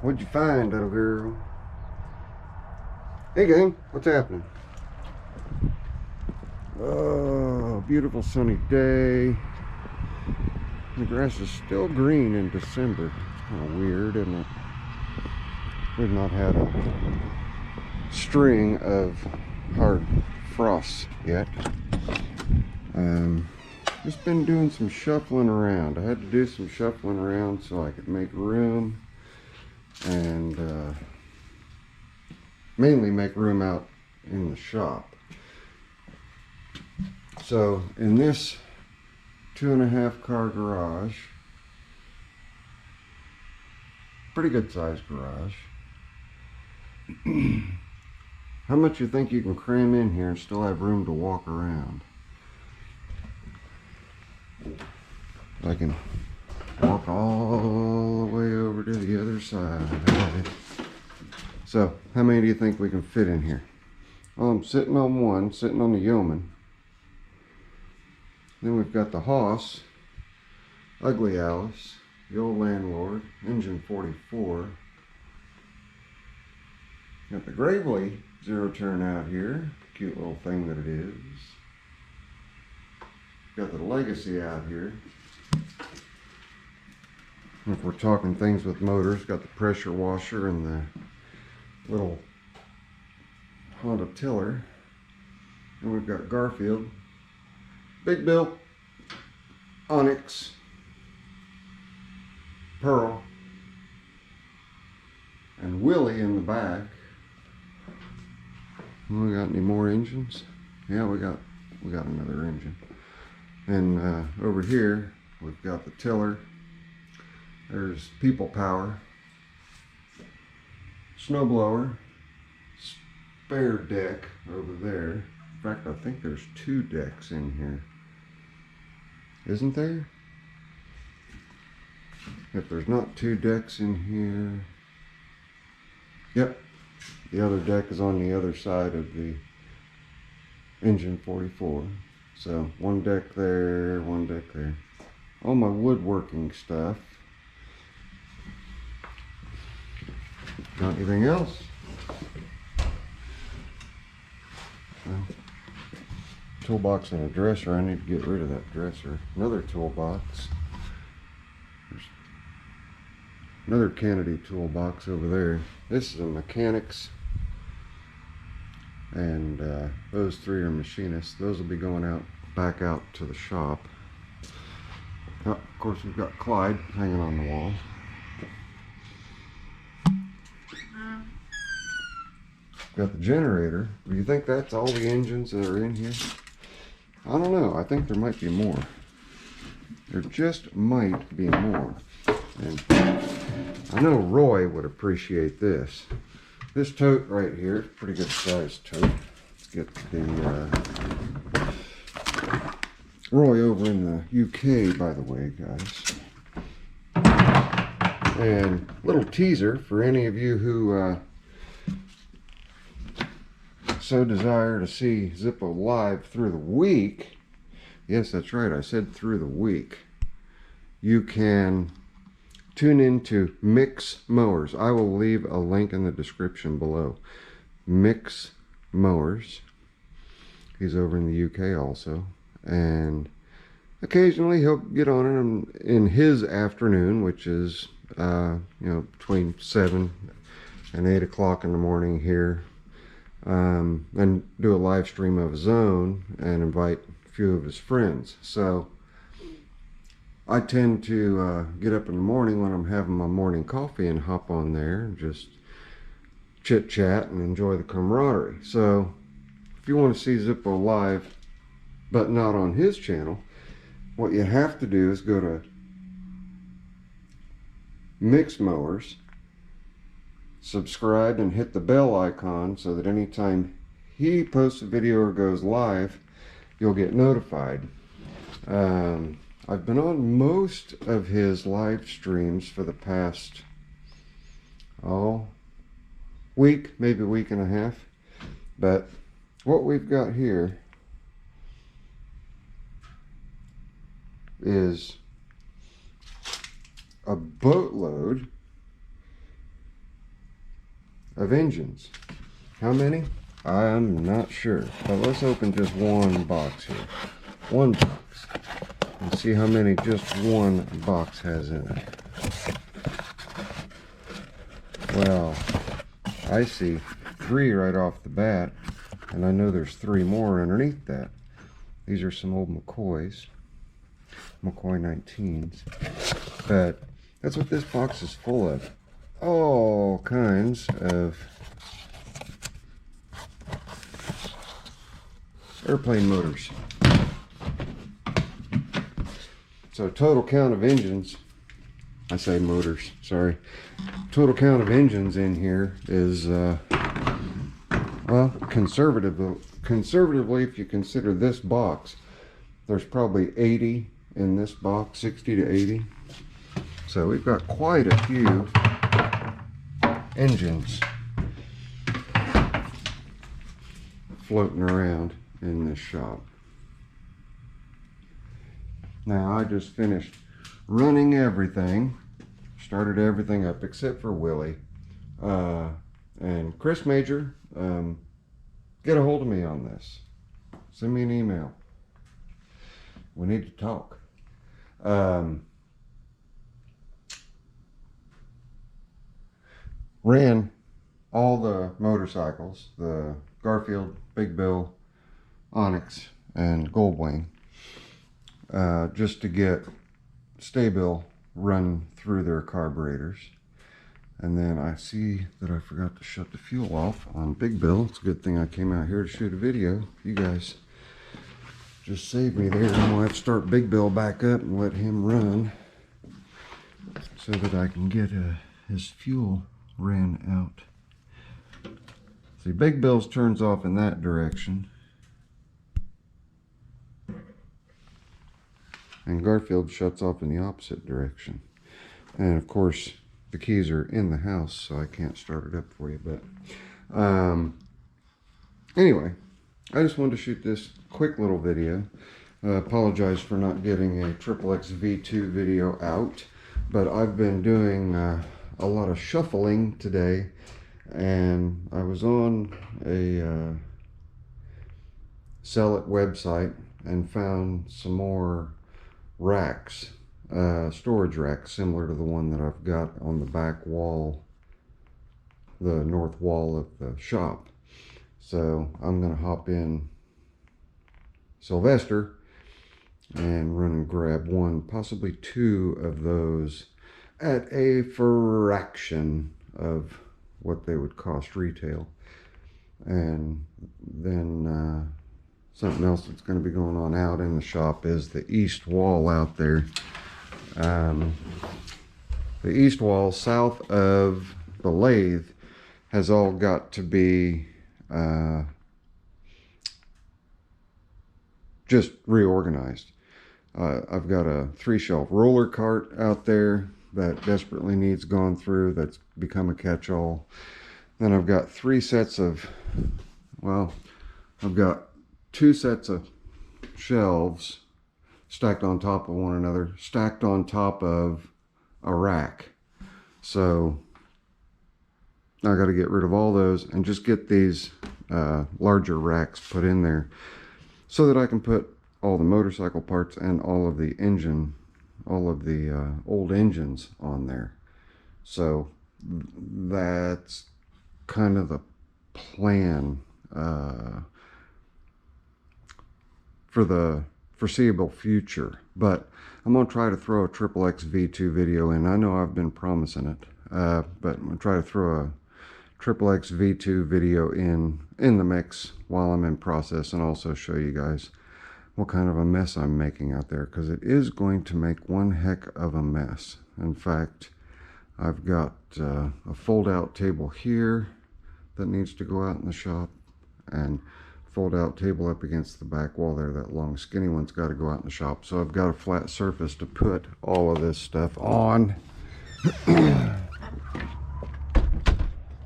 What'd you find, little girl? Hey, gang, what's happening? Oh, beautiful sunny day. The grass is still green in December. It's kind of weird, isn't it? We've not had a string of hard frosts yet. Just been doing some shuffling around. I had to do some shuffling around so I could make room and mainly make room out in the shop. So in this 2.5 car garage, pretty good sized garage, how much you think you can cram in here and still have room to walk around? I can walk all the way over to the other side. So how many do you think we can fit in here? Well, I'm sitting on one, sitting on the Yeoman. Then we've got the Hoss, Ugly Alice, the Old Landlord, Engine 44. Got the Gravely zero turn out here, cute little thing that it is. Got the Legacy out here. If we're talking things with motors, got the pressure washer and the little Honda tiller. And we've got Garfield, Big Bill, Onyx, Pearl, and Willie in the back. We got any more engines? Yeah, we got another engine. And over here we've got the tiller. There's People Power, snowblower, spare deck over there. In fact, I think there's 2 decks in here. Isn't there? If there's not 2 decks in here, yep, the other deck is on the other side of the Engine 44. So 1 deck there, 1 deck there. All my woodworking stuff. Not anything else? Well, toolbox and a dresser. I need to get rid of that dresser. Another toolbox. There's another Kennedy toolbox over there. This is a mechanics, and those 3 are machinists. Those will be going out back out to the shop. Oh, of course, we've got Clyde hanging on the wall. Got the generator. Do you think that's all the engines that are in here? I don't know. I think there might be more. There just might be more. And I know Roy would appreciate this. This tote right here, pretty good sized tote. Let's get the Roy over in the UK, by the way, guys. And little teaser for any of you who so desire to see Zippo live through the week. Yes, that's right, I said through the week. You can tune into Mix Mowers. I will leave a link in the description below. Mix Mowers. He's over in the UK also. And occasionally he'll get on in his afternoon, which is between 7 and 8 o'clock in the morning here. And do a live stream of his own and invite a few of his friends. So I tend to get up in the morning when I'm having my morning coffee and hop on there and just chit chat and enjoy the camaraderie. So if you want to see Zippo live but not on his channel, what you have to do is go to Mix Mowers, subscribe and hit the bell icon so that anytime he posts a video or goes live, you'll get notified. I've been on most of his live streams for the past week, maybe a week and a half. But what we've got here is a boatload of engines. How many? I'm not sure, but let's open just one box here. One box. And see how many just one box has in it. Well, I see 3 right off the bat, and I know there's 3 more underneath that. These are some old McCoys, McCoy 19s, but that's what this box is full of. All kinds of airplane motors. So total count of engines, I say motors, sorry. Total count of engines in here is, well, conservatively, if you consider this box, there's probably 80 in this box, 60 to 80. So we've got quite a few engines floating around in this shop. Now I just finished running everything, started everything up except for Willie. And Chris Major, get a hold of me on this. Send me an email. We need to talk. Ran all the motorcycles, the Garfield, Big Bill, Onyx, and Goldwing, just to get Stay-Bill run through their carburetors. And then I see that I forgot to shut the fuel off on Big Bill. It's a good thing I came out here to shoot a video. You guys just saved me there. I'm gonna have to start Big Bill back up and let him run so that I can get his fuel ran out. See, Big Bill's turns off in that direction, and Garfield shuts off in the opposite direction. And of course, the keys are in the house, so I can't start it up for you. But anyway, I just wanted to shoot this quick little video. Apologize for not getting a XXX V2 video out, but I've been doing a lot of shuffling today, and I was on a Sell It website and found some more racks, storage racks similar to the one that I've got on the back wall, the north wall of the shop. So I'm gonna hop in Sylvester and run and grab one, possibly 2 of those at a fraction of what they would cost retail. And then something else that's going to be going on out in the shop is the east wall out there. The east wall south of the lathe has all got to be just reorganized. I've got a 3-shelf roller cart out there that desperately needs gone through, that's become a catch-all. Then I've got 3 sets of, well, I've got 2 sets of shelves stacked on top of one another, stacked on top of a rack. So I got to get rid of all those and just get these larger racks put in there so that I can put all the motorcycle parts and all of the engine, all of the old engines on there. So that's kind of the plan for the foreseeable future. But I'm going to try to throw a XXX V2 video in. I know I've been promising it, but I'm going to try to throw a XXX V2 video in the mix while I'm in process, and also show you guys what kind of a mess I'm making out there, because it is going to make one heck of a mess. In fact, I've got a fold-out table here that needs to go out in the shop, and fold-out table up against the back wall there. That long skinny one's got to go out in the shop. So I've got a flat surface to put all of this stuff on.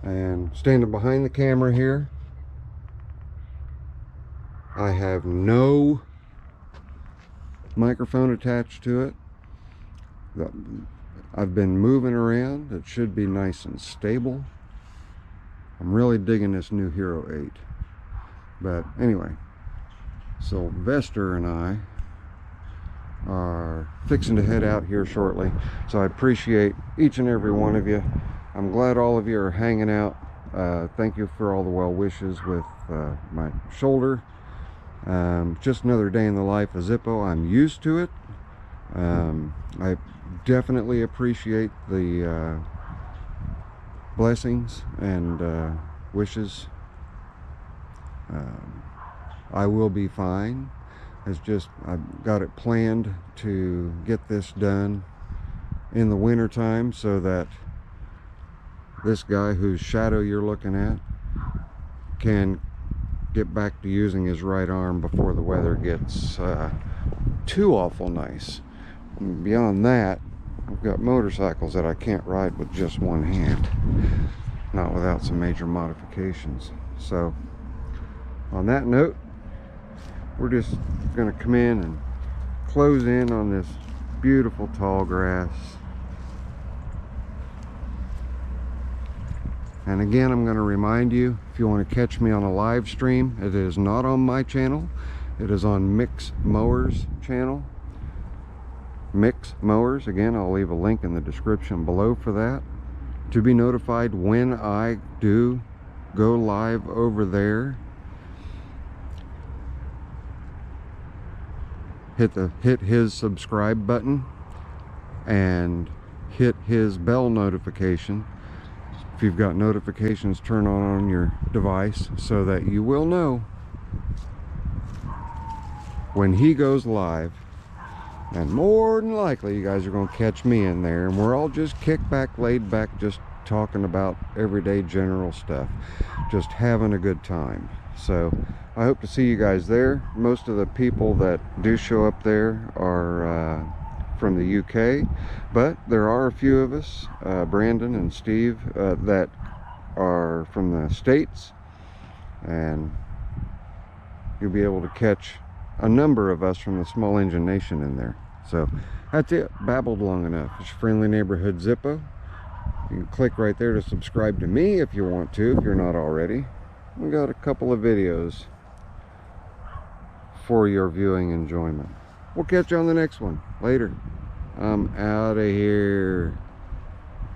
And standing behind the camera here, I have no microphone attached to it. I've been moving around. It should be nice and stable. I'm really digging this new Hero 8. But anyway, Sylvester and I are fixing to head out here shortly, so I appreciate each and every one of you. I'm glad all of you are hanging out. Thank you for all the well wishes with my shoulder. Just another day in the life of Zippo. I'm used to it. I definitely appreciate the blessings and wishes. I will be fine. It's just I've got it planned to get this done in the winter time so that this guy whose shadow you're looking at can get back to using his right arm before the weather gets too awful nice. And beyond that, I've got motorcycles that I can't ride with just one hand, not without some major modifications. So on that note, we're just going to come in and close in on this beautiful tall grass. And again, I'm going to remind you, if you want to catch me on a live stream, it is not on my channel. It is on Mix Mowers channel. Mix Mowers, again, I'll leave a link in the description below for that, to be notified when I do go live over there. Hit his subscribe button and hit his bell notification if you've got notifications turned on your device, so that you will know when he goes live. And more than likely you guys are going to catch me in there, and we're all just kicked back, laid back, just talking about everyday general stuff, just having a good time. So I hope to see you guys there. Most of the people that do show up there are from the UK, but there are a few of us, Brandon and Steve, that are from the States, and you'll be able to catch a number of us from the Small Engine Nation in there. So that's it. Babbled long enough. It's your friendly neighborhood Zippo. You can click right there to subscribe to me if you want to, if you're not already. We got a couple of videos for your viewing enjoyment. We'll catch you on the next one. Later. I'm out of here.